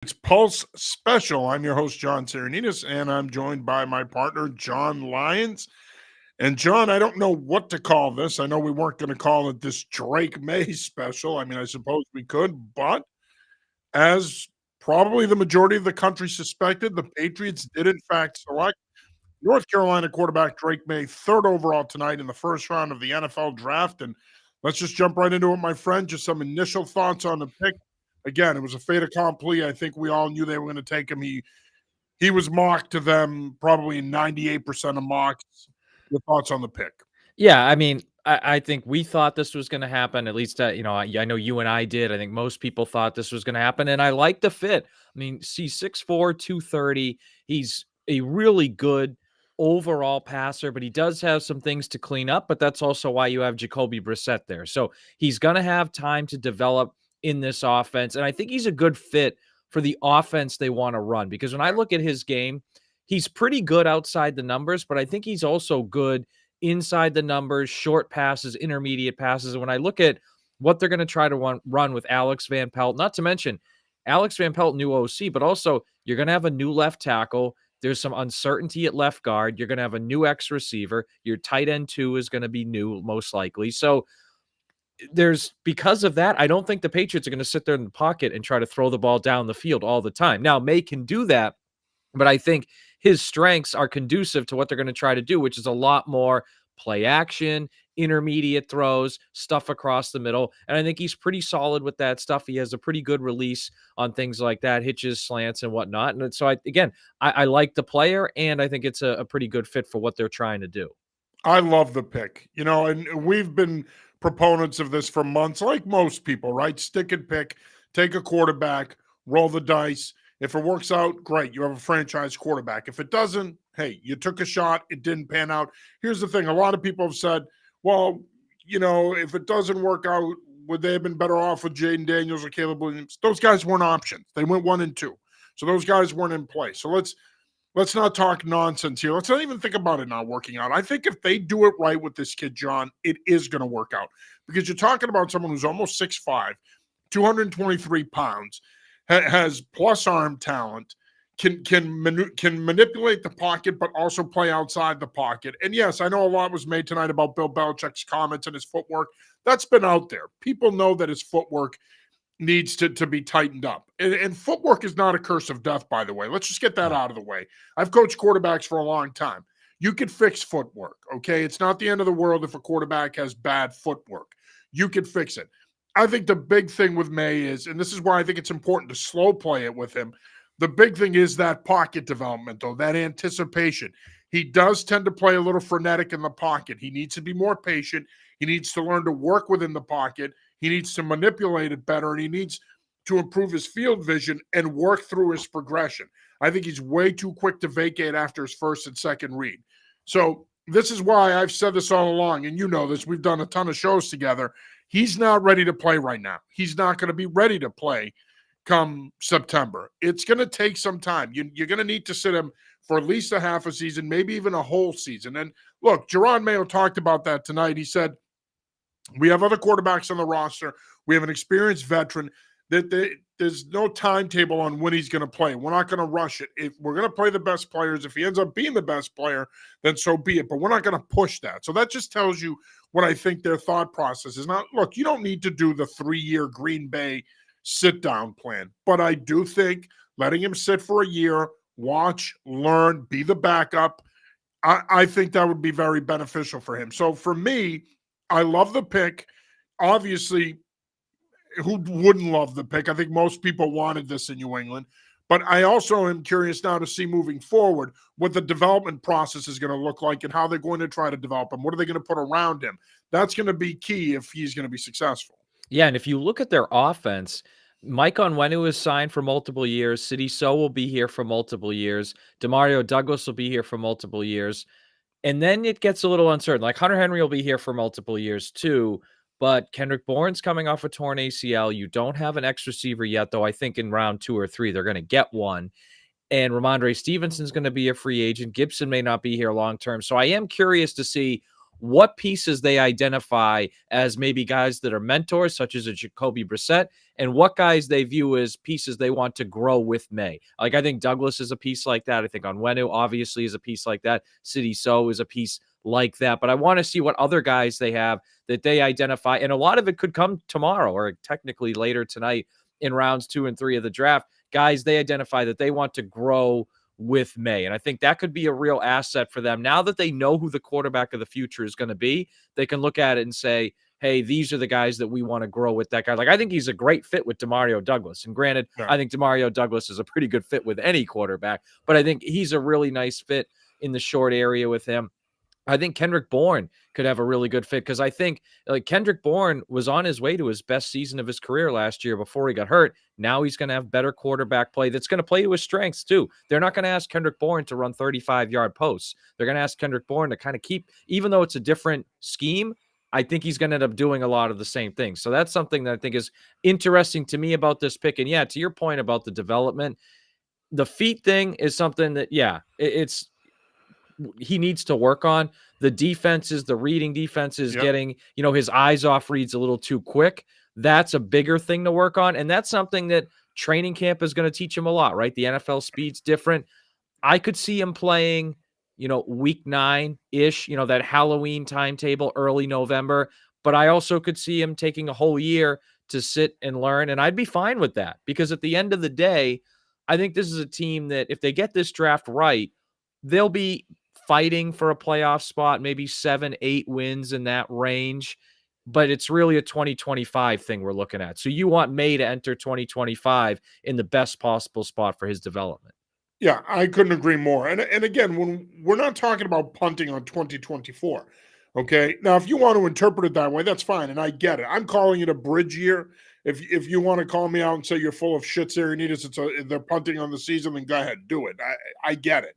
It's Pulse Special. I'm your host, John Sarianides, and I'm joined by my partner, John Lyons. And John, I don't know what to call this. I know we weren't going to call it this Drake Maye special. I mean, I suppose we could, but as probably the majority of the country suspected, the Patriots did in fact select North Carolina quarterback Drake Maye, third overall tonight in the first round of the NFL draft. And let's just jump right into it, my friend. Just some initial thoughts on the pick. Again, it was a fait accompli. I think we all knew they were going to take him. He was mocked to them probably in 98% of mocks. Your thoughts on the pick? Yeah, I mean, I think we thought this was going to happen. At least, I know you and I did. I think most people thought this was going to happen, and I like the fit. I mean, he's 6'4", 230. He's a really good overall passer, but he does have some things to clean up. But that's also why you have Jacoby Brissett there. So he's going to have time to develop in this offense, and I think he's a good fit for the offense they want to run. Because when I look at his game, he's pretty good outside the numbers, but I think he's also good inside the numbers, short passes, intermediate passes. And when I look at what they're going to try to run with Alex Van Pelt, not to mention Alex Van Pelt, new OC, but also you're going to have a new left tackle. There's some uncertainty at left guard. You're going to have a new X receiver. Your tight end 2 is going to be new, most likely. So because of that, I don't think the Patriots are going to sit there in the pocket and try to throw the ball down the field all the time. Now, May can do that, but I think his strengths are conducive to what they're going to try to do, which is a lot more play action, intermediate throws, stuff across the middle. And I think he's pretty solid with that stuff. He has a pretty good release on things like that, hitches, slants, and whatnot. And so, I like the player, and I think it's a pretty good fit for what they're trying to do. I love the pick, and we've been proponents of this for months, like most people, right? Stick and pick, take a quarterback, roll the dice. If it works out, great. You have a franchise quarterback. If it doesn't, hey, you took a shot. It didn't pan out. Here's the thing. A lot of people have said, well, if it doesn't work out, would they have been better off with Jaden Daniels or Caleb Williams? Those guys weren't options. They went 1 and 2. So those guys weren't in play. So let's not talk nonsense here. Let's not even think about it not working out. I think if they do it right with this kid, John, it is going to work out because you're talking about someone who's almost 6'5", 223 pounds, has plus arm talent, can manipulate the pocket, but also play outside the pocket. And yes, I know a lot was made tonight about Bill Belichick's comments and his footwork. That's been out there. People know that his footwork needs to be tightened up. And footwork is not a curse of death, by the way. Let's just get that out of the way. I've coached quarterbacks for a long time. You could fix footwork, okay? It's not the end of the world if a quarterback has bad footwork. You could fix it. I think the big thing with Maye is, and this is why I think it's important to slow play it with him, the big thing is that pocket development, though, that anticipation. He does tend to play a little frenetic in the pocket. He needs to be more patient. He needs to learn to work within the pocket. He needs to manipulate it better, and he needs to improve his field vision and work through his progression. I think he's way too quick to vacate after his first and second read. So this is why I've said this all along, and you know this. We've done a ton of shows together. He's not ready to play right now. He's not going to be ready to play come September. It's going to take some time. You're going to need to sit him for at least a half a season, maybe even a whole season. And look, Jerron Mayo talked about that tonight. He said, we have other quarterbacks on the roster. We have an experienced veteran. There's no timetable on when he's going to play. We're not going to rush it. If we're going to play the best players, if he ends up being the best player, then so be it. But we're not going to push that. So that just tells you what I think their thought process is. Now, look, you don't need to do the 3-year Green Bay sit-down plan. But I do think letting him sit for a year, watch, learn, be the backup, I think that would be very beneficial for him. So for me, I love the pick. Obviously, who wouldn't love the pick? I think most people wanted this in New England. But I also am curious now to see moving forward what the development process is going to look like and how they're going to try to develop him. What are they going to put around him? That's going to be key if he's going to be successful. Yeah, and if you look at their offense, Mike Onwenu is signed for multiple years. Sidy So will be here for multiple years. Demario Douglas will be here for multiple years. And then it gets a little uncertain. Like Hunter Henry will be here for multiple years too. But Kendrick Bourne's coming off a torn ACL. You don't have an X receiver yet, though I think in round 2 or 3 they're going to get one. And Ramondre Stevenson's going to be a free agent. Gibson may not be here long term. So I am curious to see what pieces they identify as maybe guys that are mentors, such as a Jacoby Brissett, and what guys they view as pieces they want to grow with May. Like, I think Douglas is a piece like that. I think Onwenu obviously is a piece like that. City So is a piece like that. But I want to see what other guys they have that they identify. And a lot of it could come tomorrow or technically later tonight in rounds 2 and 3 of the draft. Guys they identify that they want to grow with May. And I think that could be a real asset for them. Now that they know who the quarterback of the future is going to be, they can look at it and say, hey, these are the guys that we want to grow with that guy. Like, I think he's a great fit with Demario Douglas. And granted, I think Demario Douglas is a pretty good fit with any quarterback, but I think he's a really nice fit in the short area with him. I think Kendrick Bourne could have a really good fit because I think like Kendrick Bourne was on his way to his best season of his career last year before he got hurt. Now he's going to have better quarterback play that's going to play to his strengths too. They're not going to ask Kendrick Bourne to run 35-yard posts. They're going to ask Kendrick Bourne to kind of keep, even though it's a different scheme, I think he's going to end up doing a lot of the same things. So that's something that I think is interesting to me about this pick. And yeah, to your point about the development, the feet thing is something that, it's he needs to work on. The defenses, the reading defenses, getting, his eyes off reads a little too quick. That's a bigger thing to work on. And that's something that training camp is going to teach him a lot, right? The NFL speed's different. I could see him playing, week 9-ish, that Halloween timetable, early November. But I also could see him taking a whole year to sit and learn. And I'd be fine with that because at the end of the day, I think this is a team that if they get this draft right, they'll be fighting for a playoff spot, maybe 7-8 wins in that range. But it's really a 2025 thing we're looking at. So you want May to enter 2025 in the best possible spot for his development. Yeah, I couldn't agree more. And again, when we're not talking about punting on 2024, okay? Now, if you want to interpret it that way, that's fine, and I get it. I'm calling it a bridge year. If you want to call me out and say you're full of shit, Sarianides, they're punting on the season, then go ahead, do it. I get it.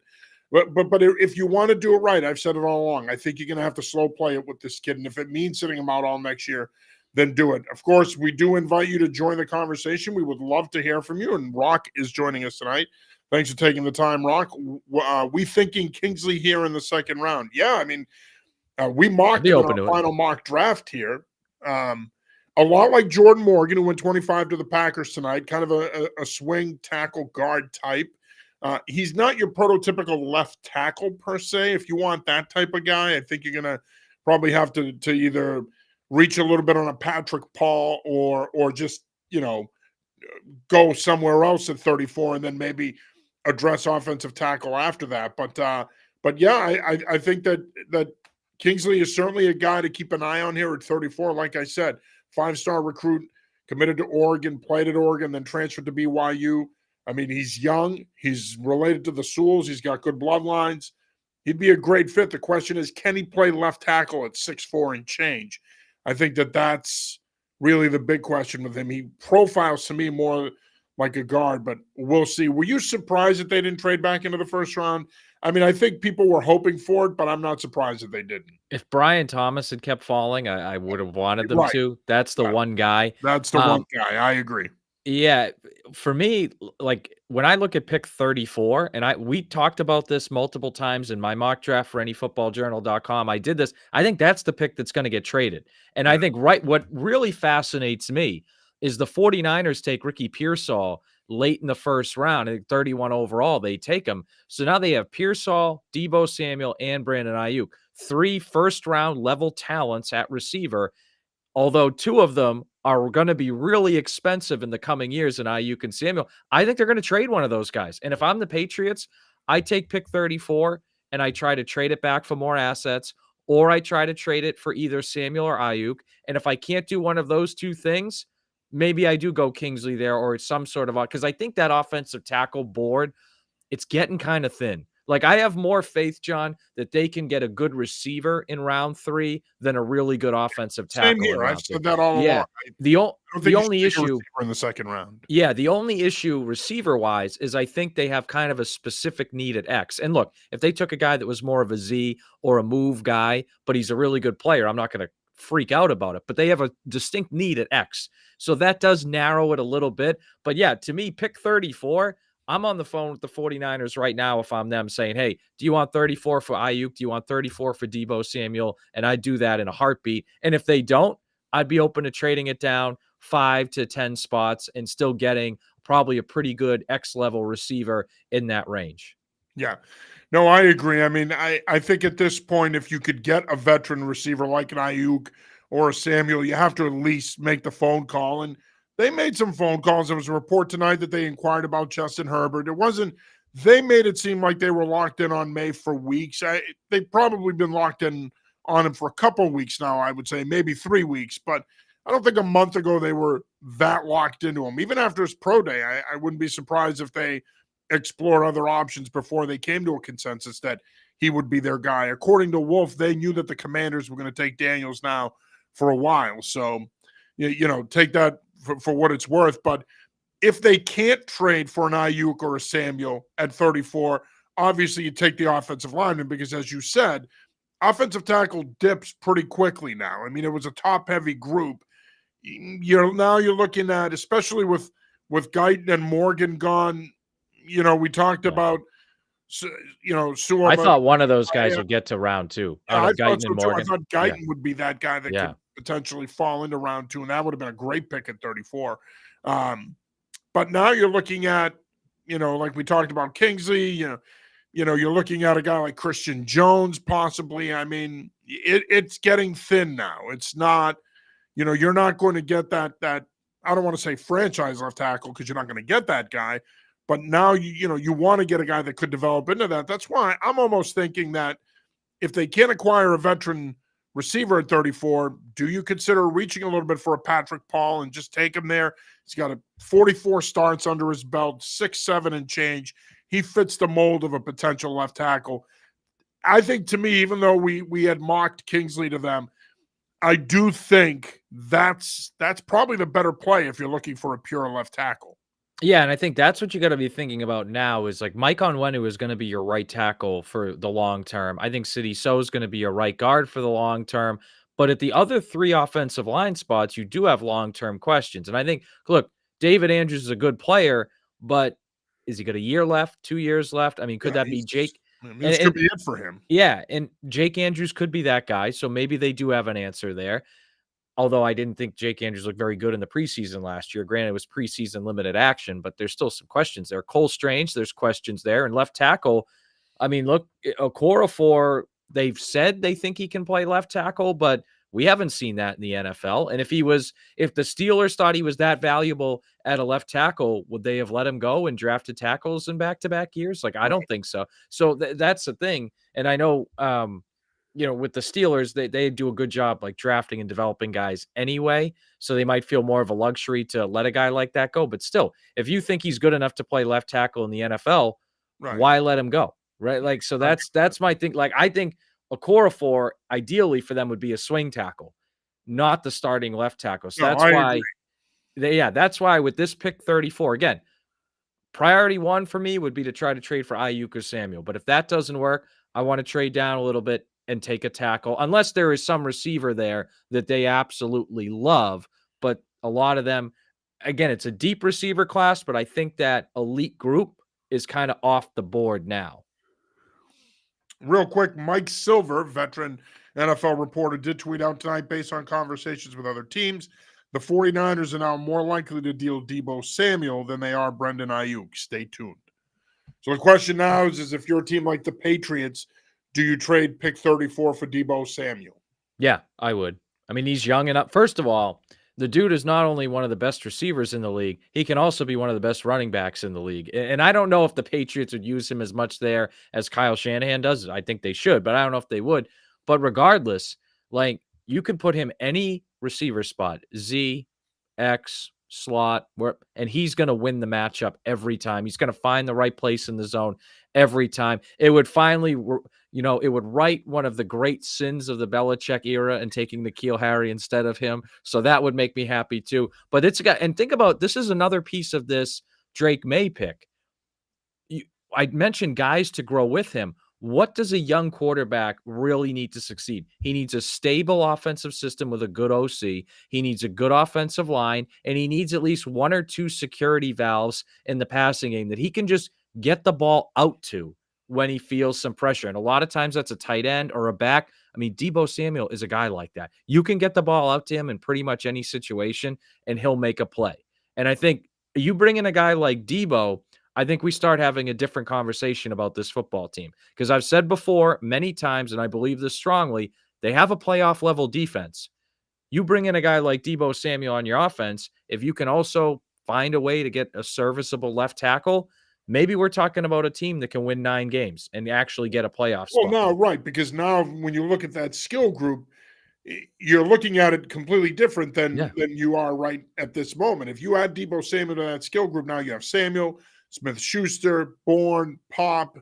But if you want to do it right, I've said it all along. I think you're going to have to slow play it with this kid, and if it means sitting him out all next year, then do it. Of course, we do invite you to join the conversation. We would love to hear from you, and Rock is joining us tonight. Thanks for taking the time, Rock. We thinking Kingsley here in the second round. Yeah, I mean, we mocked him in our final mock draft here. A lot like Jordan Morgan, who went 25 to the Packers tonight, kind of a swing tackle guard type. He's not your prototypical left tackle per se. If you want that type of guy, I think you're going to probably have to either reach a little bit on a Patrick Paul or just, go somewhere else at 34 and then maybe address offensive tackle after that. But yeah, I think that Kingsley is certainly a guy to keep an eye on here at 34. Like I said, 5-star recruit, committed to Oregon, played at Oregon, then transferred to BYU. I mean, he's young. He's related to the Sewells. He's got good bloodlines. He'd be a great fit. The question is, can he play left tackle at 6'4" and change? I think that's really the big question with him. He profiles to me more like a guard, but we'll see. Were you surprised that they didn't trade back into the first round? I mean, I think people were hoping for it, but I'm not surprised that they didn't. If Brian Thomas had kept falling, I would have wanted them to. That's the one guy. That's the one guy. I agree. Yeah, for me, like when I look at pick 34, and we talked about this multiple times in my mock draft for anyfootballjournal.com. I did this. I think that's the pick that's going to get traded. And I think what really fascinates me is the 49ers take Ricky Pearsall late in the first round. I think 31 overall, they take him. So now they have Pearsall, Deebo Samuel, and Brandon Ayuk. 3 first-round level talents at receiver, although 2 of them are going to be really expensive in the coming years in Ayuk and Samuel. I think they're going to trade one of those guys. And if I'm the Patriots, I take pick 34 and I try to trade it back for more assets, or I try to trade it for either Samuel or Ayuk. And if I can't do one of those 2 things, maybe I do go Kingsley there or some sort of, because I think that offensive tackle board, it's getting kind of thin. Like, I have more faith, John, that they can get a good receiver in round 3 than a really good offensive tackle. Same here. I've said that all along. The only issue in the second round. Yeah, the only issue receiver-wise is I think they have kind of a specific need at X. And look, if they took a guy that was more of a Z or a move guy, but he's a really good player, I'm not going to freak out about it. But they have a distinct need at X. So that does narrow it a little bit. But yeah, to me, pick 34, I'm on the phone with the 49ers right now if I'm them saying, hey, do you want 34 for Ayuk? Do you want 34 for Deebo Samuel? And I do that in a heartbeat. And if they don't, I'd be open to trading it down 5 to 10 spots and still getting probably a pretty good X level receiver in that range. Yeah. No, I agree. I mean, I think at this point, if you could get a veteran receiver like an Ayuk or a Samuel, you have to at least make the phone call. And they made some phone calls. There was a report tonight that they inquired about Justin Herbert. It wasn't, they made it seem like they were locked in on May for weeks. They've probably been locked in on him for a couple of weeks now, I would say, maybe 3 weeks. But I don't think a month ago they were that locked into him. Even after his pro day, I wouldn't be surprised if they explore other options before they came to a consensus that he would be their guy. According to Wolf, they knew that the Commanders were going to take Daniels now for a while. So, take that for what it's worth. But if they can't trade for an Ayuk or a Samuel at 34, obviously you take the offensive lineman because, as you said, offensive tackle dips pretty quickly now. I mean, it was a top-heavy group. Now you're looking at, especially with Guyton and Morgan gone. We talked about, Suama. I thought one of those guys would get to round 2 out of Guyton and Morgan. I thought Guyton would be that guy that could potentially fall into round 2, and that would have been a great pick at 34. But now you're looking at, like we talked about Kingsley, you're looking at a guy like Christian Jones possibly. I mean, it's getting thin now. It's not, you're not going to get that I don't want to say franchise left tackle because you're not going to get that guy. But now, you want to get a guy that could develop into that. That's why I'm almost thinking that if they can't acquire a veteran receiver at 34, do you consider reaching a little bit for a Patrick Paul and just take him there? He's got 44 starts under his belt, 6'7" and change. He fits the mold of a potential left tackle. I think, to me, even though we had mocked Kingsley to them, I do think that's probably the better play if you're looking for a pure left tackle. Yeah, and I think that's what you got to be thinking about now is like Mike Onwenu is going to be your right tackle for the long term. I think Sidy Sow is going to be your right guard for the long term. But at the other 3 offensive line spots, you do have long-term questions. And I think, look, David Andrews is a good player, but is he got a year left, 2 years left? I mean, could that be Jake? This could be it for him. Yeah, and Jake Andrews could be that guy. So maybe they do have an answer there. Although I didn't think Jake Andrews looked very good in the preseason last year. Granted, it was preseason limited action, but there's still some questions there. Cole Strange, there's questions there. And left tackle, I mean, look, Okorafor, they've said they think he can play left tackle, but we haven't seen that in the NFL. And if the Steelers thought he was that valuable at a left tackle, would they have let him go and drafted tackles in back-to-back years? Like, I don't think so. So that's the thing. And I know, with the Steelers, they do a good job like drafting and developing guys anyway. So they might feel more of a luxury to let a guy like that go. But still, if you think he's good enough to play left tackle in the NFL, why let him go? Right. Like, so that's my thing. Like, I think Okorafor ideally for them would be a swing tackle, not the starting left tackle. So that's why with this pick 34, again, priority 1 for me would be to try to trade for Ayuk or Samuel. But if that doesn't work, I want to trade down a little bit and take a tackle, unless there is some receiver there that they absolutely love. But a lot of them, again, it's a deep receiver class, but I think that elite group is kind of off the board now. Real quick, Mike Silver, veteran NFL reporter, did tweet out tonight, based on conversations with other teams, the 49ers are now more likely to deal Deebo Samuel than they are Brendan Ayuk. Stay tuned. So the question now is if you're a team like the Patriots, do you trade pick 34 for Deebo Samuel? Yeah, I would. I mean, he's young enough. First of all, the dude is not only one of the best receivers in the league, he can also be one of the best running backs in the league. And I don't know if the Patriots would use him as much there as Kyle Shanahan does. I think they should, but I don't know if they would. But regardless, like, you could put him any receiver spot, Z, X, slot, and he's going to win the matchup every time. He's going to find the right place in the zone every time. It would finally, it would right one of the great sins of the Belichick era and taking N'Keal Harry instead of him. So that would make me happy too. But it's a guy, and think about, this is another piece of this Drake Maye pick. I mentioned guys to grow with him. what does a young quarterback really need to succeed? He needs a stable offensive system with a good OC. He needs a good offensive line, and he needs at least one or two security valves in the passing game that he can just get the ball out to when he feels some pressure. And a lot of times that's a tight end or a back. I mean, Deebo Samuel is a guy like that. You can get the ball out to him in pretty much any situation, and he'll make a play. And I think you bring in a guy like Deebo, I think we start having a different conversation about this football team. Because I've said before many times, and I believe this strongly, they have a playoff level defense. You bring in a guy like Deebo Samuel on your offense, if you can also find a way to get a serviceable left tackle, maybe we're talking about a team that can win 9 games and actually get a playoff Well, spot. now, right, because now when you look at that skill group, you're looking at it completely different Yeah. than you are right at this moment. If you add Deebo Samuel to that skill group, now you have Samuel, Smith Schuster, Bourne, Pop,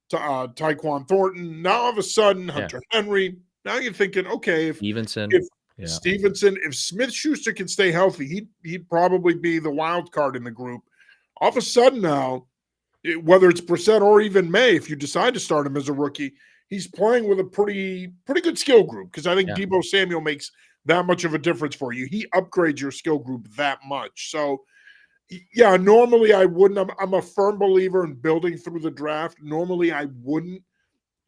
Tyquan Thornton. Now all of a sudden, Yeah. Hunter Henry. Now you're thinking, okay, Stevenson. if Yeah. Stevenson, if Smith Schuster can stay healthy, he'd probably be the wild card in the group. All of a sudden now, whether it's Brissett or even May, if you decide to start him as a rookie, he's playing with a pretty good skill group, because I think Yeah. Deebo Samuel makes that much of a difference for you. He upgrades your skill group that much. So, yeah, normally I wouldn't. I'm a firm believer in building through the draft. Normally I wouldn't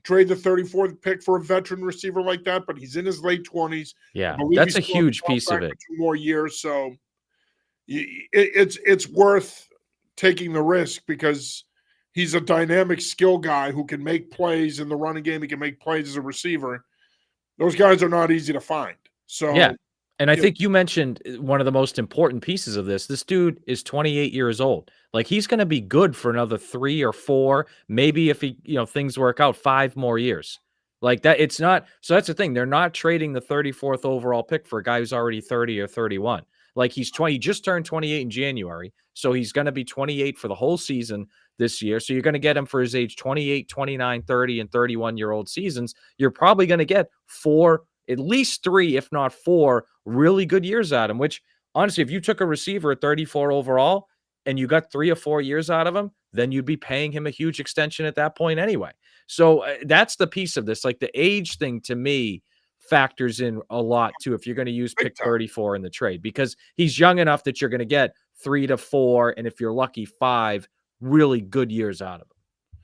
trade the 34th pick for a veteran receiver like that, but he's in his late 20s. I Yeah. believe That's he's a still on huge the piece of contract it. for 2 more years. So it's worth taking the risk, because he's a dynamic skill guy who can make plays in the running game. He can make plays as a receiver. Those guys are not easy to find. Yeah. So, And I you know, think you mentioned one of the most important pieces of this. This dude is 28 years old. Like, he's going to be good for another 3 or 4, maybe if things work out, 5 more years. Like that, it's not. So that's the thing. They're not trading the 34th overall pick for a guy who's already 30 or 31. Like, he's 20, he just turned 28 in January. So he's going to be 28 for the whole season this year. So you're going to get him for his age 28, 29, 30, and 31-year-old seasons. You're probably going to get 4, at least 3, if not 4, really good years out of him, which honestly, if you took a receiver at 34 overall and you got 3 or 4 years out of him, then you'd be paying him a huge extension at that point anyway. So that's the piece of this. Like, the age thing to me factors in a lot too, if you're going to use big pick time. 34 in the trade, because he's young enough that you're going to get 3 to 4, and if you're lucky, 5 really good years out of him.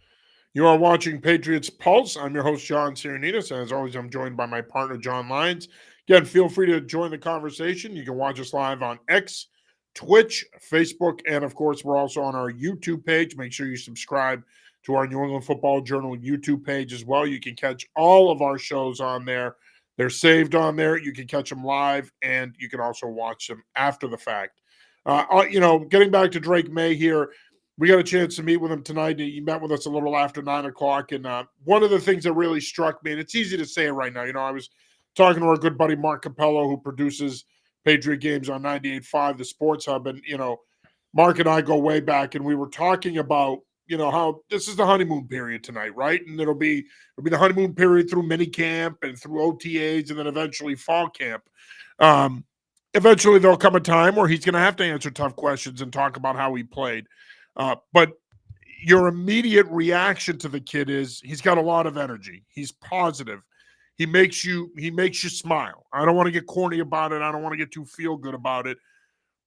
You are watching Patriots Pulse. I'm your host, John Sarianides, and as always, I'm joined by my partner, John Lyons. Again, feel free to join the conversation. You can watch us live on X, Twitch, Facebook, and of course, we're also on our YouTube page. Make sure you subscribe to our New England Football Journal YouTube page as well. You can catch all of our shows on there. They're saved on there. You can catch them live, and you can also watch them after the fact. Getting back to Drake Maye here, we got a chance to meet with him tonight. He met with us a little after 9 o'clock. And one of the things that really struck me, and it's easy to say it right now, I was talking to our good buddy Mark Capello, who produces Patriot games on 98.5, the Sports Hub. And, Mark and I go way back, and we were talking about, how this is the honeymoon period tonight, right? And it'll be the honeymoon period through mini camp and through OTAs and then eventually fall camp. Eventually there'll come a time where he's going to have to answer tough questions and talk about how he played. But your immediate reaction to the kid is he's got a lot of energy. He's positive. He makes you smile. I don't want to get corny about it. I don't want to get too feel good about it.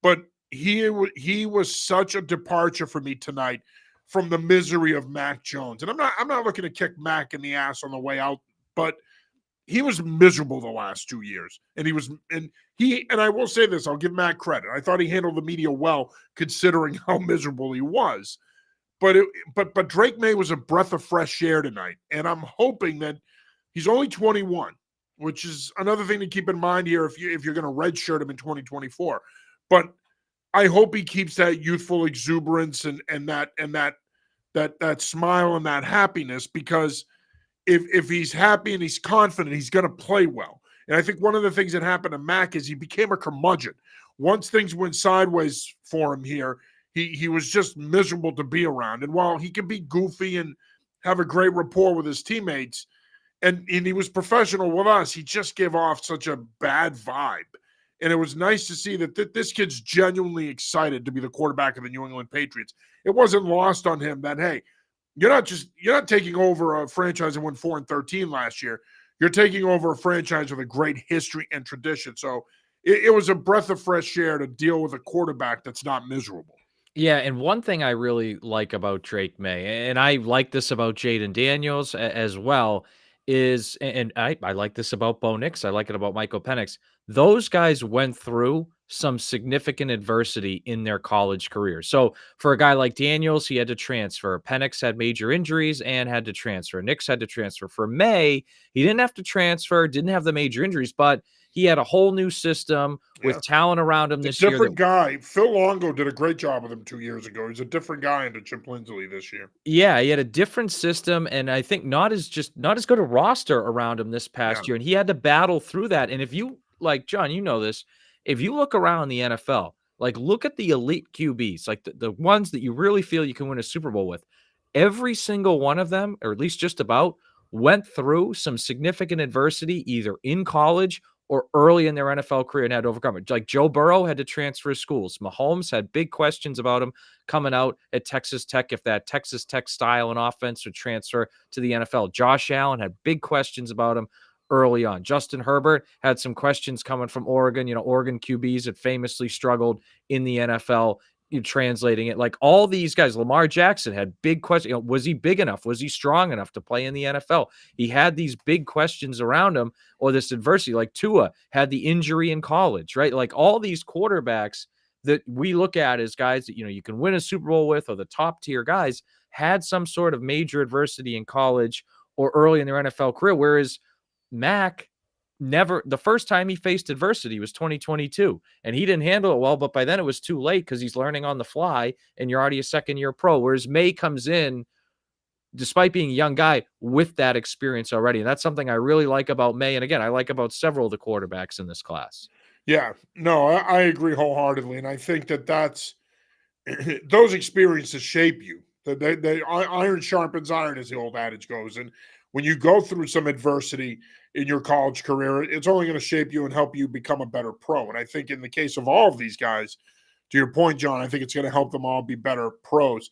But he was such a departure for me tonight from the misery of Mac Jones. And I'm not looking to kick Mac in the ass on the way out, but he was miserable the last 2 years. And I will say this, I'll give Mac credit. I thought he handled the media well, considering how miserable he was. But Drake Maye was a breath of fresh air tonight. And I'm hoping that he's only 21, which is another thing to keep in mind here if you're going to redshirt him in 2024. But I hope he keeps that youthful exuberance and that smile and that happiness, because if he's happy and he's confident, he's going to play well. And I think one of the things that happened to Mac is he became a curmudgeon. Once things went sideways for him here, he was just miserable to be around. And while he can be goofy and have a great rapport with his teammates, and he was professional with us, he just gave off such a bad vibe. And it was nice to see that this kid's genuinely excited to be the quarterback of the New England Patriots. It wasn't lost on him that, hey, you're not taking over a franchise that went 4-13 last year. You're taking over a franchise with a great history and tradition. So it was a breath of fresh air to deal with a quarterback that's not miserable. Yeah, and one thing I really like about Drake Maye, and I like this about Jaden Daniels as well, is and I like this about Bo Nix, I like it about Michael Penix. Those guys went through some significant adversity in their college career. So for a guy like Daniels, he had to transfer. Penix had major injuries and had to transfer. Nix had to transfer. For May, he didn't have to transfer, didn't have the major injuries, but he had a whole new system Yeah. with talent around him It's this a year that different guy. Phil Longo did a great job with him 2 years ago. He's a different guy into Chip Lindsey this year. yeah, he had a different system, and I think not as good a roster around him this Yeah. past year, and he had to battle through that. And if you like John, you know this, if you look around the NFL, like look at the elite QBs, like the ones that you really feel you can win a Super Bowl with, every single one of them, or at least just about, went through some significant adversity either in college or early in their NFL career and had to overcome it. Like Joe Burrow had to transfer schools. Mahomes had big questions about him coming out at Texas Tech, if that Texas Tech style and offense would transfer to the NFL. Josh Allen had big questions about him early on. Justin Herbert had some questions coming from Oregon. You know, Oregon QBs had famously struggled in the NFL. You translating it, like all these guys. Lamar Jackson had big questions. You know, was he big enough? Was he strong enough to play in the NFL? He had these big questions around him, or this adversity. Like Tua had the injury in college, right? Like all these quarterbacks that we look at as guys that, you know, you can win a Super Bowl with, or the top tier guys, had some sort of major adversity in college or early in their NFL career. Whereas Mac never, the first time he faced adversity was 2022, and he didn't handle it well, but by then it was too late because he's learning on the fly and you're already a second year pro. Whereas May comes in, despite being a young guy, with that experience already. And that's something I really like about May. And again, I like about several of the quarterbacks in this class. Yeah. No, I agree wholeheartedly. And I think that's those experiences shape you. Iron sharpens iron, as the old adage goes. And when you go through some adversity in your college career, it's only going to shape you and help you become a better pro. And I think in the case of all of these guys, to your point, John, I think it's going to help them all be better pros.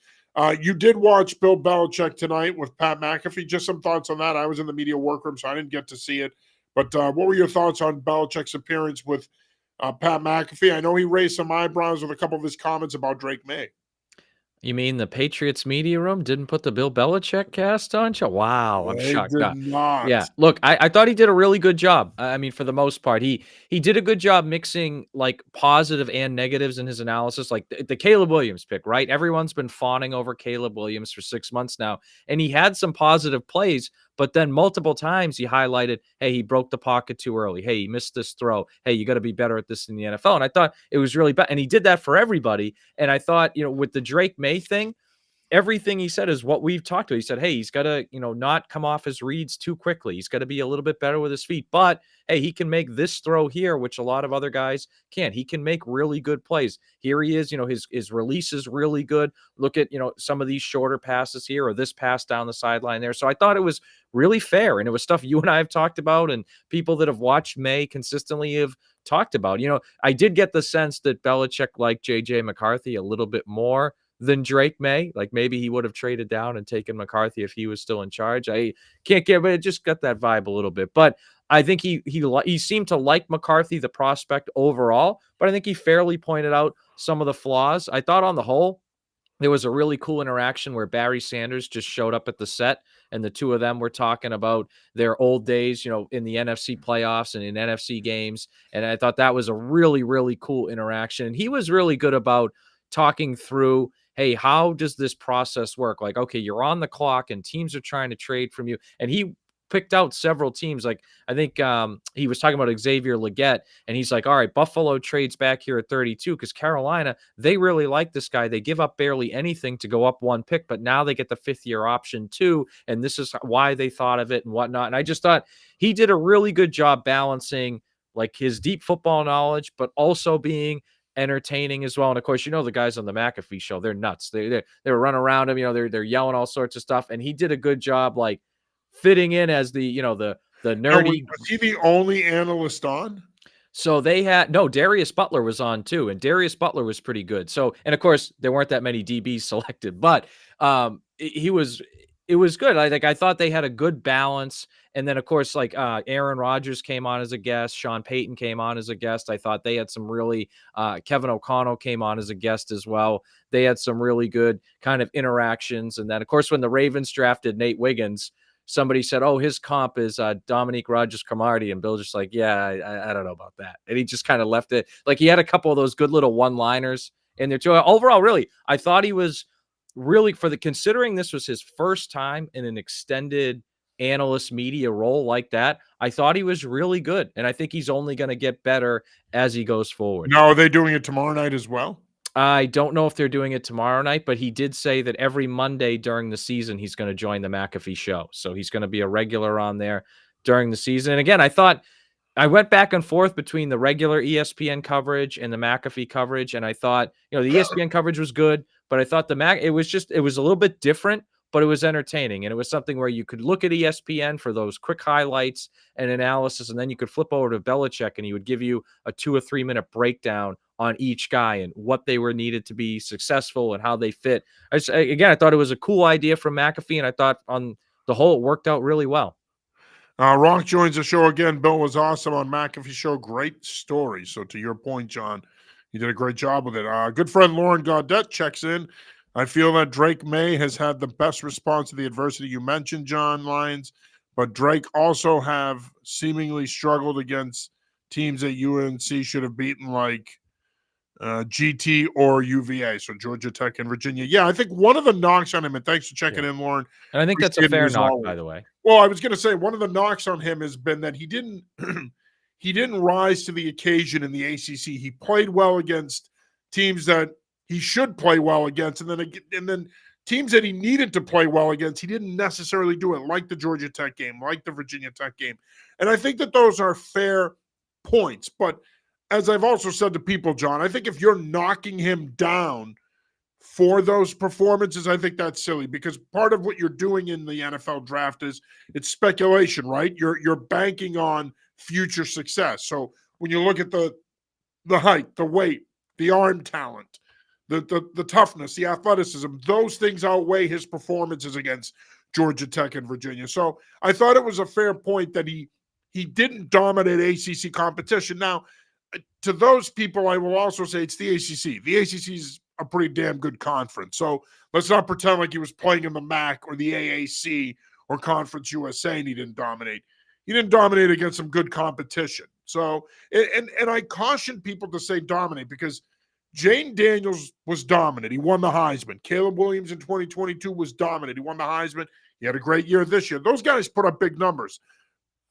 You did watch Bill Belichick tonight with Pat McAfee. Just some thoughts on that. I was in the media workroom, so I didn't get to see it. But what were your thoughts on Belichick's appearance with Pat McAfee? I know he raised some eyebrows with a couple of his comments about Drake Maye. You mean the Patriots media room didn't put the Bill Belichick cast on you? Wow, I'm They shocked. did not. Yeah, look, I thought he did a really good job. I mean, for the most part, he did a good job mixing like positive and negatives in his analysis. Like the Caleb Williams pick, right? Everyone's been fawning over Caleb Williams for 6 months now, and he had some positive plays, but then multiple times he highlighted, hey, he broke the pocket too early. Hey, he missed this throw. Hey, you got to be better at this in the NFL. And I thought it was really bad, and he did that for everybody. And I thought, you know, with the Drake Maye thing, everything he said is what we've talked to. He said, hey, he's got to, you know, not come off his reads too quickly. He's got to be a little bit better with his feet. But hey, he can make this throw here, which a lot of other guys can't. He can make really good plays. Here he is, you know, his release is really good. Look at, you know, some of these shorter passes here, or this pass down the sideline there. So I thought it was really fair. And it was stuff you and I have talked about, and people that have watched May consistently have talked about. You know, I did get the sense that Belichick liked JJ McCarthy a little bit more than Drake Maye. Like maybe he would have traded down and taken McCarthy if he was still in charge. I can't get, but it just got that vibe a little bit. But I think he seemed to like McCarthy, the prospect overall, but I think he fairly pointed out some of the flaws. I thought on the whole, there was a really cool interaction where Barry Sanders just showed up at the set, and the two of them were talking about their old days, you know, in the NFC playoffs and in NFC games. And I thought that was a really, really cool interaction. And he was really good about talking through, hey, how does this process work? Like, okay, you're on the clock and teams are trying to trade from you. And he picked out several teams. Like I think he was talking about Xavier Legette, and he's like, all right, Buffalo trades back here at 32 because Carolina, they really like this guy. They give up barely anything to go up one pick, but now they get the 5th-year option too, and this is why they thought of it and whatnot. And I just thought he did a really good job balancing like his deep football knowledge, but also being entertaining as well. And of course, you know, the guys on the McAfee show, they're nuts. They were running around him, you know, they're yelling all sorts of stuff. And he did a good job like fitting in as the, you know, the nerdy. Was he the only analyst on? So they had Darius Butler was on too, and Darius Butler was pretty good. So, and of course, there weren't that many DBs selected, but He was it was good. I thought they had a good balance. And then of course, like Aaron Rodgers came on as a guest, Sean Payton came on as a guest. I thought they had some really Kevin O'Connell came on as a guest as well. They had some really good kind of interactions. And then of course, when the Ravens drafted Nate Wiggins, somebody said, "Oh, his comp is Dominique Rodgers-Cromartie," and Bill just like, "Yeah, I don't know about that," and he just kind of left it. Like he had a couple of those good little one-liners in there too. Overall, really, I thought he was really for the considering this was his first time in an extended analyst media role like that. I thought he was really good, and I think he's only going to get better as he goes forward. Now, are they doing it tomorrow night as well? I don't know if they're doing it tomorrow night, but he did say that every Monday during the season, he's going to join the McAfee show. So he's going to be a regular on there during the season. And again, I thought I went back and forth between the regular ESPN coverage and the McAfee coverage. And I thought, the ESPN coverage was good, but I thought it was a little bit different, but it was entertaining. And it was something where you could look at ESPN for those quick highlights and analysis. And then you could flip over to Belichick and he would give you a 2 or 3 minute breakdown on each guy and what they were needed to be successful and how they fit. I thought it was a cool idea from McAfee. And I thought on the whole, it worked out really well. Ronk joins the show again. Bill was awesome on McAfee show. Great story. So to your point, John, you did a great job with it. Good friend Lauren Gaudette checks in. I feel that Drake Maye has had the best response to the adversity you mentioned, John Lyons, but Drake also have seemingly struggled against teams that UNC should have beaten, like GT or UVA, so Georgia Tech and Virginia. Yeah, I think one of the knocks on him, and thanks for checking in, Lauren. And I think that's a fair knock, by the way. Well, I was going to say one of the knocks on him has been that he didn't he didn't rise to the occasion in the ACC. He played well against teams that he should play well against, and then teams that he needed to play well against, he didn't necessarily do it, like the Georgia Tech game, like the Virginia Tech game. And I think that those are fair points, but as I've also said to people, John, I think if you're knocking him down for those performances, I think that's silly, because part of what you're doing in the NFL draft is it's speculation, right? You're banking on future success. So when you look at the height, the weight, the arm talent, the toughness, the athleticism, those things outweigh his performances against Georgia Tech and Virginia. So I thought it was a fair point that he didn't dominate ACC competition. Now, to those people, I will also say it's the ACC. The ACC is a pretty damn good conference. So let's not pretend like he was playing in the MAC or the AAC or Conference USA and he didn't dominate. He didn't dominate against some good competition. So, and I caution people to say dominate, because Jane Daniels was dominant. He won the Heisman. Caleb Williams in 2022 was dominant. He won the Heisman. He had a great year this year. Those guys put up big numbers,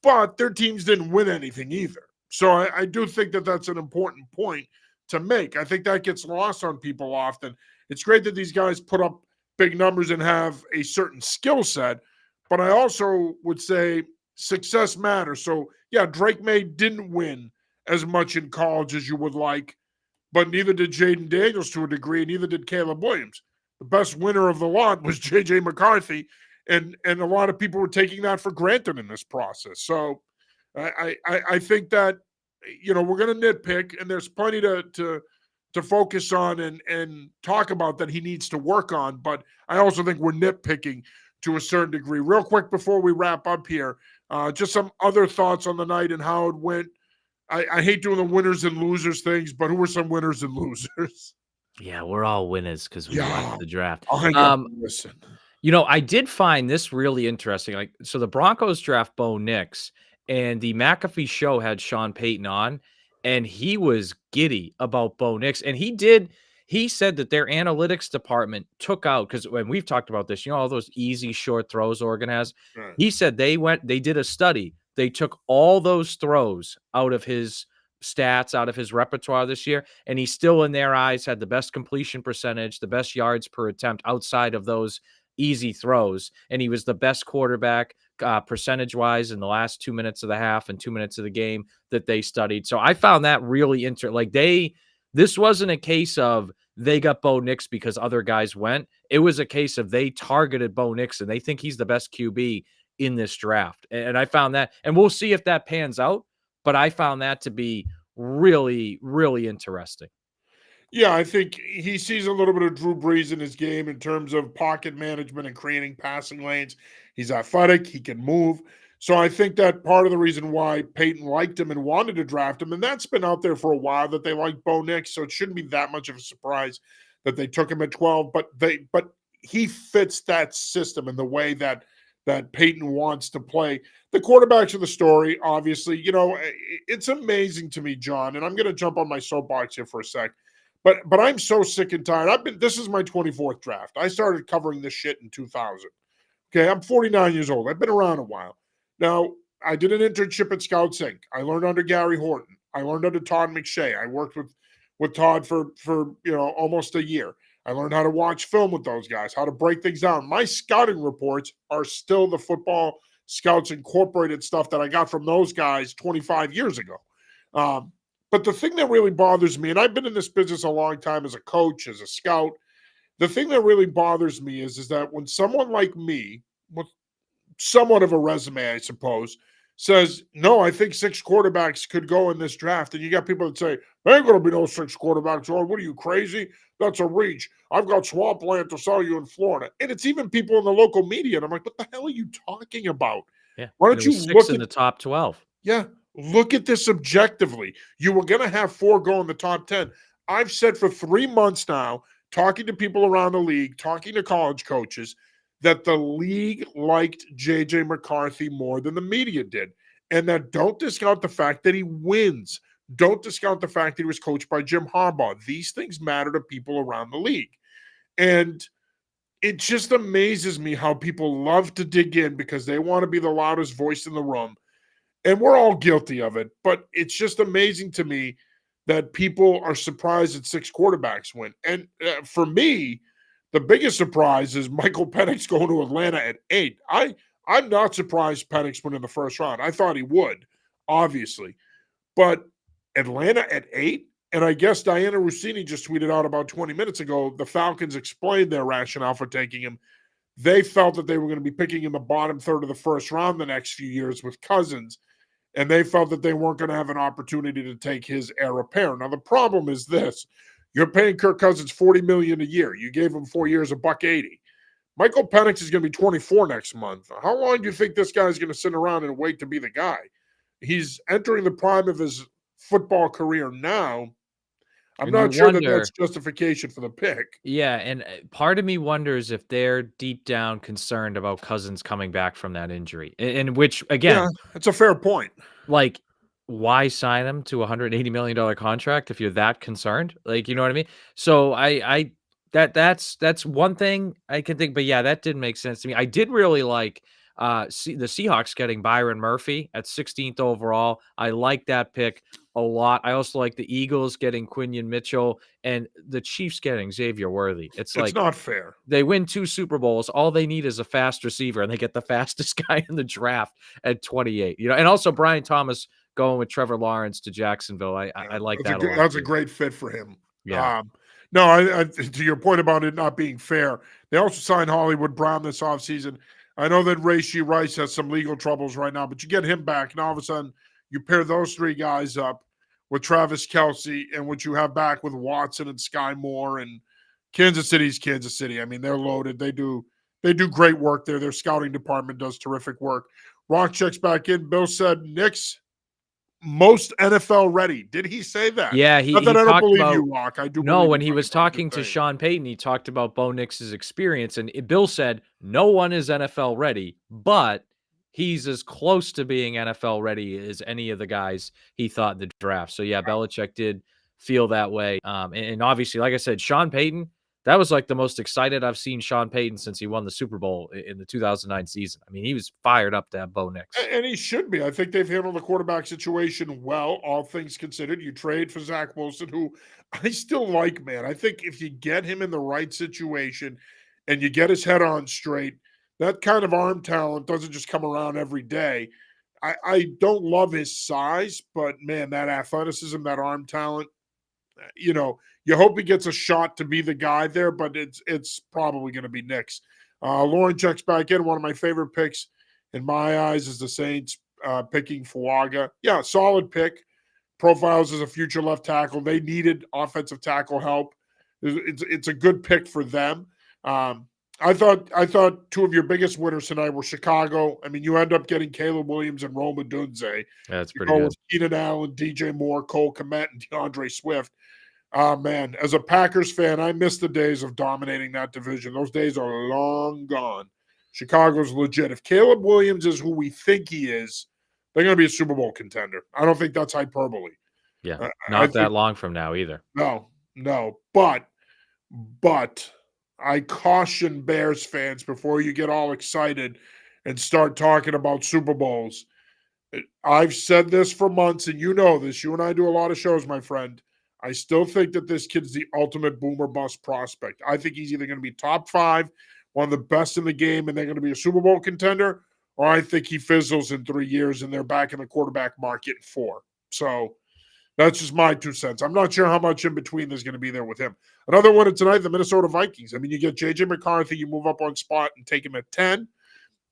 but their teams didn't win anything either. So I do think that that's an important point to make. I think that gets lost on people often. It's great that these guys put up big numbers and have a certain skill set, but I also would say success matters. So, yeah, Drake Maye didn't win as much in college as you would like, but neither did Jaden Daniels to a degree, and neither did Caleb Williams. The best winner of the lot was J.J. McCarthy, and a lot of people were taking that for granted in this process. So I think that, we're going to nitpick, and there's plenty to focus on and talk about that he needs to work on. But I also think we're nitpicking to a certain degree. Real quick before we wrap up here, just some other thoughts on the night and how it went. I hate doing the winners and losers things, but who were some winners and losers? Yeah, we're all winners because we watched the draft. Listen. I did find this really interesting. So the Broncos draft Bo Nix, and the McAfee show had Sean Payton on, and he was giddy about Bo Nix. And he said that their analytics department took out, because when we've talked about this, all those easy short throws Oregon has. Right. He said they did a study. They took all those throws out of his stats, out of his repertoire this year, and he still, in their eyes, had the best completion percentage, the best yards per attempt outside of those easy throws, and he was the best quarterback percentage-wise in the last 2 minutes of the half and 2 minutes of the game that they studied. So I found that really interesting. This wasn't a case of they got Bo Nix because other guys went. It was a case of they targeted Bo Nix, and they think he's the best QB in this draft. And I found that, and we'll see if that pans out, but I found that to be really, really interesting. Yeah, I think he sees a little bit of Drew Brees in his game in terms of pocket management and creating passing lanes. He's athletic, he can move. So I think that part of the reason why Peyton liked him and wanted to draft him, and that's been out there for a while that they like Bo Nix. So it shouldn't be that much of a surprise that they took him at 12. But he fits that system in the way that Peyton wants to play. The quarterbacks are the story, obviously. It's amazing to me, John, and I'm going to jump on my soapbox here for a sec. But I'm so sick and tired. This is my 24th draft. I started covering this shit in 2000. Okay, I'm 49 years old. I've been around a while. Now, I did an internship at Scouts Inc. I learned under Gary Horton. I learned under Todd McShay. I worked with Todd for almost a year. I learned how to watch film with those guys, how to break things down. My scouting reports are still the Football Scouts Incorporated stuff that I got from those guys 25 years ago. But the thing that really bothers me, and I've been in this business a long time as a coach, as a scout, the thing that really bothers me is that when someone like me, with somewhat of a resume, I suppose, says, no, I think 6 quarterbacks could go in this draft, and you got people that say, there ain't going to be no 6 quarterbacks. Oh, what are you, crazy? That's a reach. I've got swampland to sell you in Florida. And it's even people in the local media, and I'm like, what the hell are you talking about? Yeah. Why And don't it you was 6 look in at the top 12. yeah, look at this objectively. You were going to have 4 go in the top 10. I've said for 3 months now, talking to people around the league, talking to college coaches, that the league liked JJ McCarthy more than the media did. And that don't discount the fact that he wins. Don't discount the fact that he was coached by Jim Harbaugh. These things matter to people around the league. And it just amazes me how people love to dig in because they want to be the loudest voice in the room, and we're all guilty of it, but it's just amazing to me that people are surprised that 6 quarterbacks win. And for me, the biggest surprise is Michael Penix going to Atlanta at 8. I'm not surprised Penix went in the first round. I thought he would, obviously. But Atlanta at 8? And I guess Diana Rossini just tweeted out about 20 minutes ago, the Falcons explained their rationale for taking him. They felt that they were going to be picking in the bottom third of the first round the next few years with Cousins, and they felt that they weren't going to have an opportunity to take his heir apparent. Now, the problem is this. You're paying Kirk Cousins $40 million a year. You gave him 4 years, $180. Michael Penix is going to be 24 next month. How long do you think this guy's going to sit around and wait to be the guy? He's entering the prime of his football career now. I'm And you not sure that that's wonder, justification for the pick. yeah, and part of me wonders if they're deep down concerned about Cousins coming back from that injury. In which, Yeah, again, that's a fair point. like, why sign him to a $180 million contract if you're that concerned? Like, you know what I mean? So that's one thing I can think, but yeah, that didn't make sense to me. I did really like the Seahawks getting Byron Murphy at 16th overall. I like that pick a lot. I also like the Eagles getting Quinion Mitchell and the Chiefs getting Xavier Worthy. It's It's like not fair. they win 2 Super Bowls. All they need is a fast receiver, and they get the fastest guy in the draft at 28. And also Brian Thomas going with Trevor Lawrence to Jacksonville. I Yeah, like that a lot that's a too. great fit for him. Yeah. No, to your point about it not being fair, they also signed Hollywood Brown this offseason. I know that Ray G. Rice has some legal troubles right now, but you get him back, and all of a sudden you pair those 3 guys up with Travis Kelce and what you have back with Watson and Sky Moore, and Kansas City's Kansas City. I mean, they're loaded. They do great work there. Their scouting department does terrific work. Rock checks back in. Bill said Knicks most NFL ready. Did he say that? Yeah, Not he that I don't talked believe about. you, Rock. I do No, believe when you, he buddy, was but I'm just talking to saying. Sean Payton, he talked about Bo Nix's experience, and Bill said no one is NFL ready, but he's as close to being NFL ready as any of the guys he thought in the draft. So yeah, Belichick did feel that way. And obviously, like I said, Sean Payton, that was like the most excited I've seen Sean Payton since he won the Super Bowl in the 2009 season. I mean, he was fired up to have Bo Nix. And he should be. I think they've handled the quarterback situation well, all things considered. You trade for Zach Wilson, who I still like, man. I think if you get him in the right situation and you get his head on straight, that kind of arm talent doesn't just come around every day. I don't love his size, but man, that athleticism, that arm talent, you hope he gets a shot to be the guy there, but it's probably going to be Knicks. Lauren checks back in. One of my favorite picks in my eyes is the Saints picking Fuaga. Yeah, solid pick. profiles as a future left tackle. They needed offensive tackle help. It's a good pick for them. I thought two of your biggest winners tonight were Chicago. I mean, you end up getting Caleb Williams and Rome Odunze. That's You pretty go good. with Keenan Allen, DJ Moore, Cole Kmet, and DeAndre Swift. Man, as a Packers fan, I miss the days of dominating that division. Those days are long gone. Chicago's legit. If Caleb Williams is who we think he is, they're going to be a Super Bowl contender. I don't think that's hyperbole. Yeah, I not that think long from now either. no. But I caution Bears fans before you get all excited and start talking about Super Bowls. I've said this for months, and you know this. You and I do a lot of shows, my friend. I still think that this kid's the ultimate boomer bust prospect. I think he's either going to be top 5, one of the best in the game, and they're going to be a Super Bowl contender, or I think he fizzles in 3 years and they're back in the quarterback market in 4. So that's just my 2 cents. I'm not sure how much in between there's going to be there with him. Another winner tonight, the Minnesota Vikings. I mean, you get J.J. McCarthy, you move up one spot and take him at 10.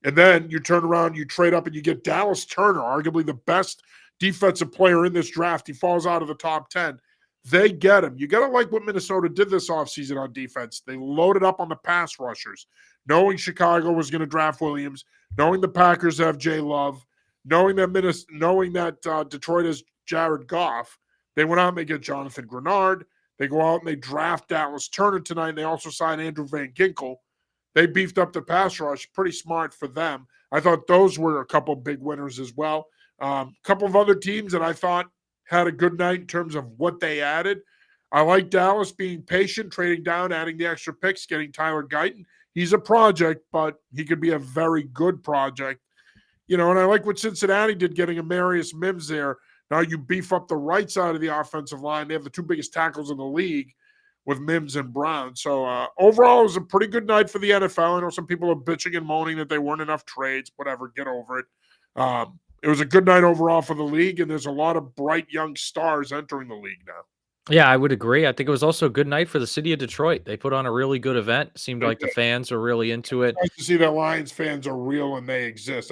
And then you turn around, you trade up, and you get Dallas Turner, arguably the best defensive player in this draft. He falls out of the top 10. They get him. You got to like what Minnesota did this offseason on defense. They loaded up on the pass rushers, knowing Chicago was going to draft Williams, knowing the Packers have Jay Love, knowing that Detroit has Jared Goff. They went out and they get Jonathan Grenard. They go out and they draft Dallas Turner tonight. And they also sign Andrew Van Ginkel. They beefed up the pass rush. Pretty smart for them. I thought those were a couple big winners as well. A couple of other teams that I thought had a good night in terms of what they added. I like Dallas being patient, trading down, adding the extra picks, getting Tyler Guyton. He's a project, but he could be a very good project. And I like what Cincinnati did getting Amarius Mims there. Now you beef up the right side of the offensive line. They have the 2 biggest tackles in the league with Mims and Brown. So overall, it was a pretty good night for the NFL. I know some people are bitching and moaning that there weren't enough trades. Whatever, get over it. It was a good night overall for the league, and there's a lot of bright young stars entering the league now. Yeah, I would agree. I think it was also a good night for the city of Detroit. They put on a really good event. Seemed like the fans were really into it. It's nice to see that Lions fans are real and they exist.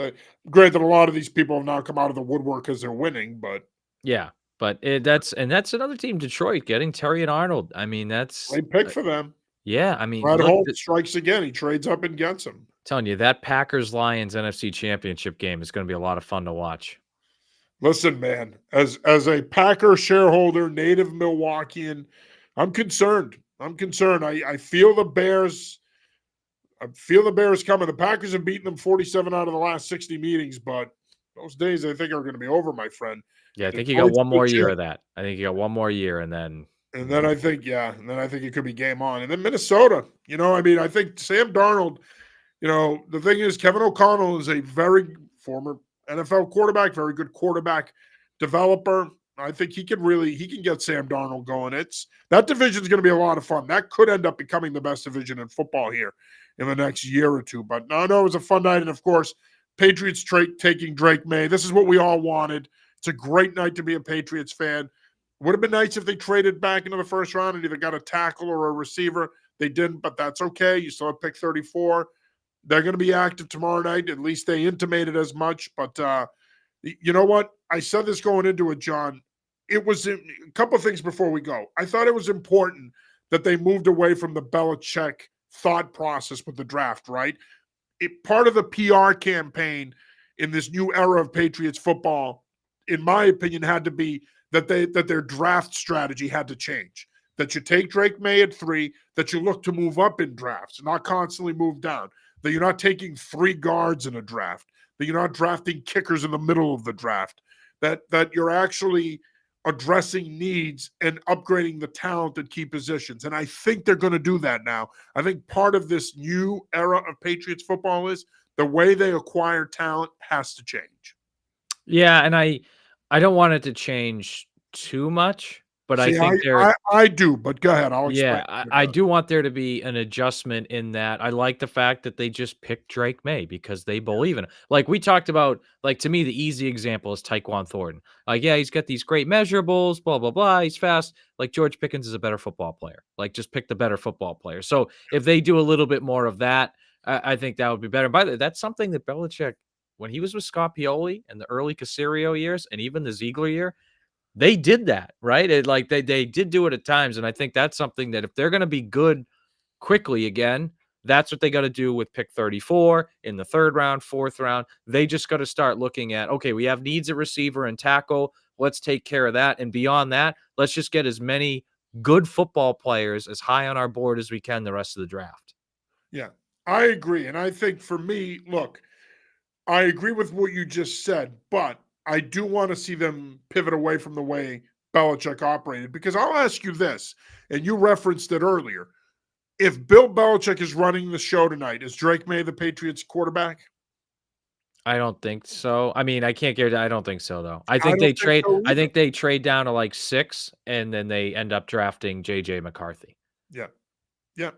Granted, a lot of these people have now come out of the woodwork because they're winning, but Yeah, but that's another team, Detroit, getting Terry and Arnold. I mean, that's great pick for them. yeah. I mean, Brad look, Holmes strikes again. He trades up and gets him. telling you that Packers Lions NFC Championship game is going to be a lot of fun to watch. Listen, man, as a Packer shareholder, native Milwaukeean, I'm concerned. I feel the Bears. I feel the Bears coming. The Packers have beaten them 47 out of the last 60 meetings, but those days I think are going to be over, my friend. Yeah, I think you got one more year of that. I think you got one more year, and then I think it could be game on. And then Minnesota, I think Sam Darnold, the thing is Kevin O'Connell is a very former NFL quarterback, very good quarterback developer. I think he can get Sam Darnold going. That division is going to be a lot of fun. That could end up becoming the best division in football here in the next year or two. But no, it was a fun night. And of course, Patriots taking Drake Maye. This is what we all wanted. It's a great night to be a Patriots fan. Would have been nice if they traded back into the first round and either got a tackle or a receiver. They didn't, but that's okay. You still have pick 34. They're going to be active tomorrow night. At least they intimated as much. But you know what? I said this going into it, John. It was a couple of things before we go. I thought it was important that they moved away from the Belichick thought process with the draft, right? Part of the PR campaign in this new era of Patriots football, in my opinion, had to be that their draft strategy had to change. That you take Drake Maye at 3, that you look to move up in drafts, not constantly move down. That you're not taking 3 guards in a draft. That you're not drafting kickers in the middle of the draft. That you're actually addressing needs and upgrading the talent at key positions. And I think they're going to do that now. I think part of this new era of Patriots football is the way they acquire talent has to change. Yeah, and I don't want it to change too much, but I think I do, but go ahead. I'll explain. Yeah, I do want there to be an adjustment in that. I like the fact that they just picked Drake Maye because they believe in it. Like we talked about, like to me, the easy example is Tyquan Thornton. Like, yeah, he's got these great measurables, blah, blah, blah. He's fast. Like George Pickens is a better football player. Like just pick the better football player. So if they do a little bit more of that, I think that would be better. By the way, that's something that Belichick, when he was with Scott Pioli in the early Caserio years and even the Ziegler year, they did that, right? They did do it at times, and I think that's something that if they're going to be good quickly again, that's what they got to do with pick 34 in the third round, fourth round. They just got to start looking at, okay, we have needs at receiver and tackle. Let's take care of that. And beyond that, let's just get as many good football players as high on our board as we can the rest of the draft. Yeah, I agree. And I think for me, look, I agree with what you just said, but I do want to see them pivot away from the way Belichick operated because I'll ask you this, and you referenced it earlier. If Bill Belichick is running the show tonight, is Drake Maye the Patriots quarterback? I don't think so. I mean, I can't guarantee. I don't think so, though. I don't think so I either. think they trade down to like 6, and then they end up drafting JJ McCarthy. Yeah. Yeah.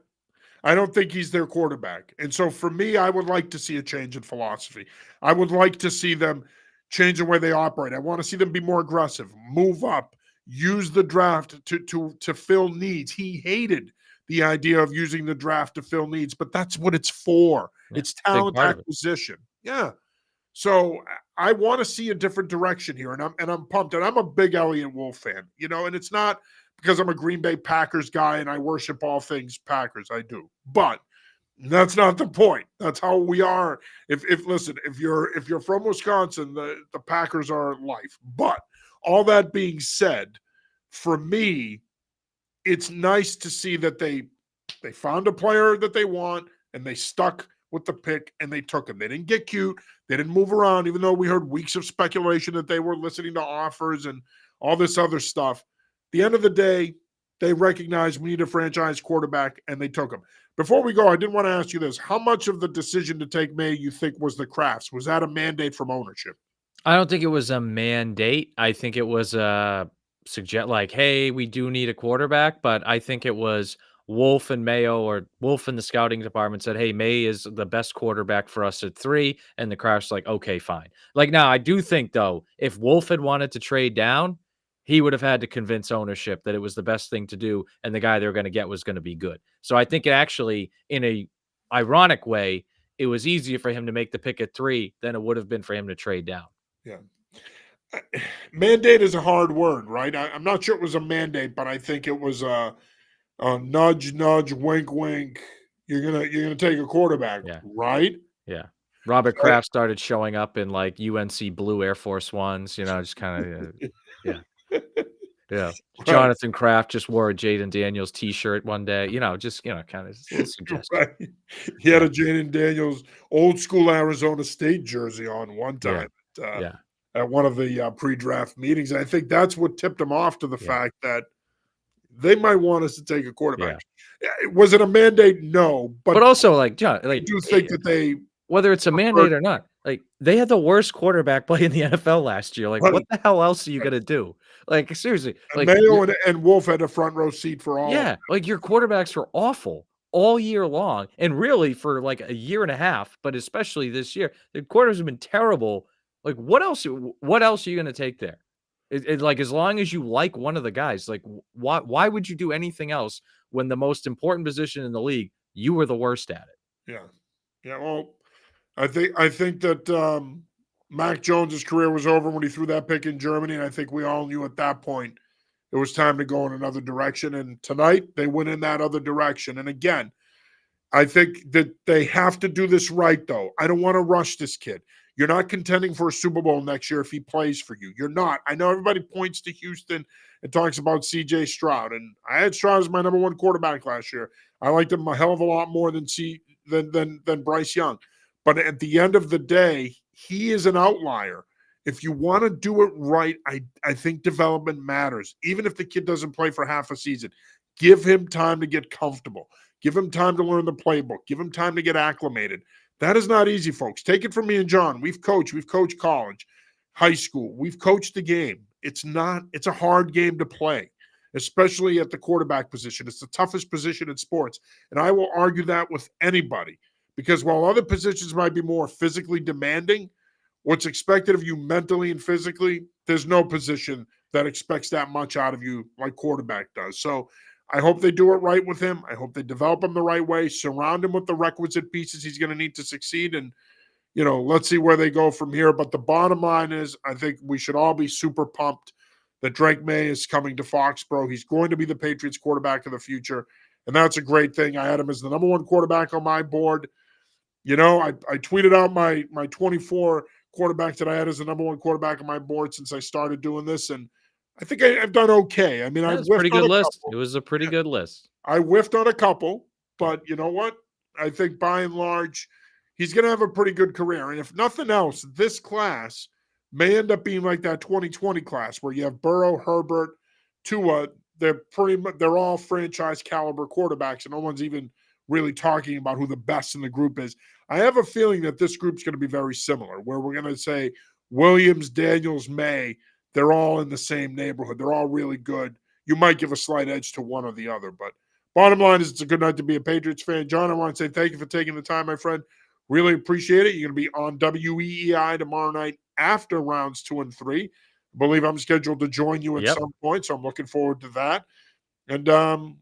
I don't think he's their quarterback. And so for me, I would like to see a change in philosophy. I would like to see them change the way they operate. I want to see them be more aggressive, move up, use the draft to fill needs. He hated the idea of using the draft to fill needs, but that's what it's for. Yeah, It's big talent part of it. acquisition. Yeah. So I want to see a different direction here, and I'm pumped. And I'm a big Elliott Wolf fan, and it's not because I'm a Green Bay Packers guy and I worship all things Packers. I do, but that's not the point. That's how we are. If listen, if you're from Wisconsin, the Packers are life. But all that being said, for me, it's nice to see that they found a player that they want and they stuck with the pick and they took him. They didn't get cute. They didn't move around, even though we heard weeks of speculation that they were listening to offers and all this other stuff. At the end of the day, they recognized we need a franchise quarterback and they took him. Before we go, I did want to ask you this. How much of the decision to take May you think was the Crafts? Was that a mandate from ownership? I don't think it was a mandate. I think it was a suggest like, hey, we do need a quarterback, but I think it was Wolf and Mayo or Wolf in the scouting department said, hey, May is the best quarterback for us at 3. And the Crafts like, okay, fine. Like now I do think though, if Wolf had wanted to trade down, he would have had to convince ownership that it was the best thing to do and the guy they were going to get was going to be good. So I think it actually, in a ironic way, it was easier for him to make the pick at 3 than it would have been for him to trade down. Yeah. Mandate is a hard word, right? I'm not sure it was a mandate, but I think it was a nudge, nudge, wink, wink. You're gonna take a quarterback, Yeah. right? Yeah. Robert So, Kraft started showing up in like UNC blue Air Force Ones, just kind of, yeah. Yeah. right, Jonathan Kraft just wore a Jaden Daniels t-shirt one day, just, kind of a little suggestion. right. He had Yeah. a Jaden Daniels old school Arizona State jersey on one Yeah. time at, Yeah. at one of the pre-draft meetings. I think that's what tipped him off to the Yeah. fact that they might want us to take a Yeah. quarterback. Was it a mandate? No, but But also like, John, I like do think that they whether it's a preferred mandate or not, like they had the worst quarterback play in the NFL last year. Like, what right. the hell else are you gonna do? Like, seriously, And like Mayo and Wolf had a front row seat for all of yeah, like your quarterbacks were awful all year long, and really for like a year and a half, but especially this year, the quarters have been terrible. Like, what else are you gonna take there? Like as long as you like one of the guys, like why would you do anything else when the most important position in the league, you were the worst at it? yeah. Yeah, well, I think that Mac Jones's career was over when he threw that pick in Germany, and I think we all knew at that point it was time to go in another direction. And tonight they went in that other direction. And again, I think that they have to do this right, though. I don't want to rush this kid. You're not contending for a Super Bowl next year if he plays for you. You're not. I know everybody points to Houston and talks about CJ Stroud, and I had Stroud as my number one quarterback last year. I liked him a hell of a lot more than Bryce Young. But at the end of the day, he is an outlier. If you want to do it right, I think development matters. Even if the kid doesn't play for half a season, give him time to get comfortable. Give him time to learn the playbook. Give him time to get acclimated. That is not easy, folks. Take it from me and John. We've coached college, high school. We've coached the game. It's a hard game to play, especially at the quarterback position. It's the toughest position in sports. And I will argue that with anybody because while other positions might be more physically demanding, what's expected of you mentally and physically, there's no position that expects that much out of you like quarterback does. So I hope they do it right with him. I hope they develop him the right way, surround him with the requisite pieces he's going to need to succeed. And, let's see where they go from here. But the bottom line is, I think we should all be super pumped that Drake Maye is coming to Foxborough. He's going to be the Patriots quarterback of the future, and that's a great thing. I had him as the number one quarterback on my board. You know, I tweeted out my 24 quarterbacks that I had as the number one quarterback on my board since I started doing this, and I think I've done okay. I mean, I That's a pretty whiffed on good a list. couple. It was a pretty Yeah, good list. I whiffed on a couple, but you know what? I think by and large, he's going to have a pretty good career. And if nothing else, this class may end up being like that 2020 class where you have Burrow, Herbert, Tua. They're all franchise caliber quarterbacks, and no one's even really talking about who the best in the group is. I have a feeling that this group's going to be very similar, where we're going to say Williams, Daniels, May, they're all in the same neighborhood. They're all really good. You might give a slight edge to one or the other, but bottom line is it's a good night to be a Patriots fan. John, I want to say thank you for taking the time, my friend. Really appreciate it. You're going to be on WEEI tomorrow night after rounds 2 and 3. I believe I'm scheduled to join you at Yep. some point, so I'm looking forward to that. And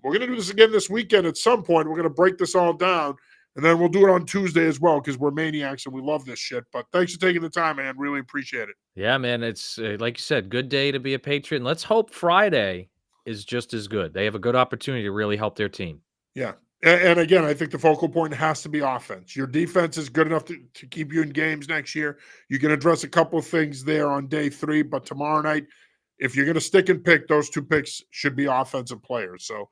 we're going to do this again this weekend at some point. We're going to break this all down, and then we'll do it on Tuesday as well because we're maniacs and we love this shit. But thanks for taking the time, man. Really appreciate it. Yeah, man. It's like you said, good day to be a Patriot. And let's hope Friday is just as good. They have a good opportunity to really help their team. Yeah. And again, I think the focal point has to be offense. Your defense is good enough to keep you in games next year. You can address a couple of things there on day 3, but tomorrow night, if you're going to stick and pick, those 2 picks should be offensive players. So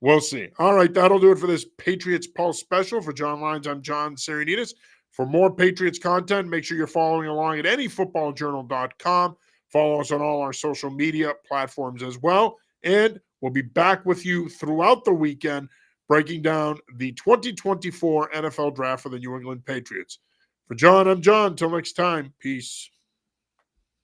we'll see. All right, that'll do it for this Patriots Pulse special. For John Lyons, I'm John Sarianides. For more Patriots content, make sure you're following along at anyfootballjournal.com. Follow us on all our social media platforms as well. And we'll be back with you throughout the weekend breaking down the 2024 NFL Draft for the New England Patriots. For John, I'm John. Until next time, peace.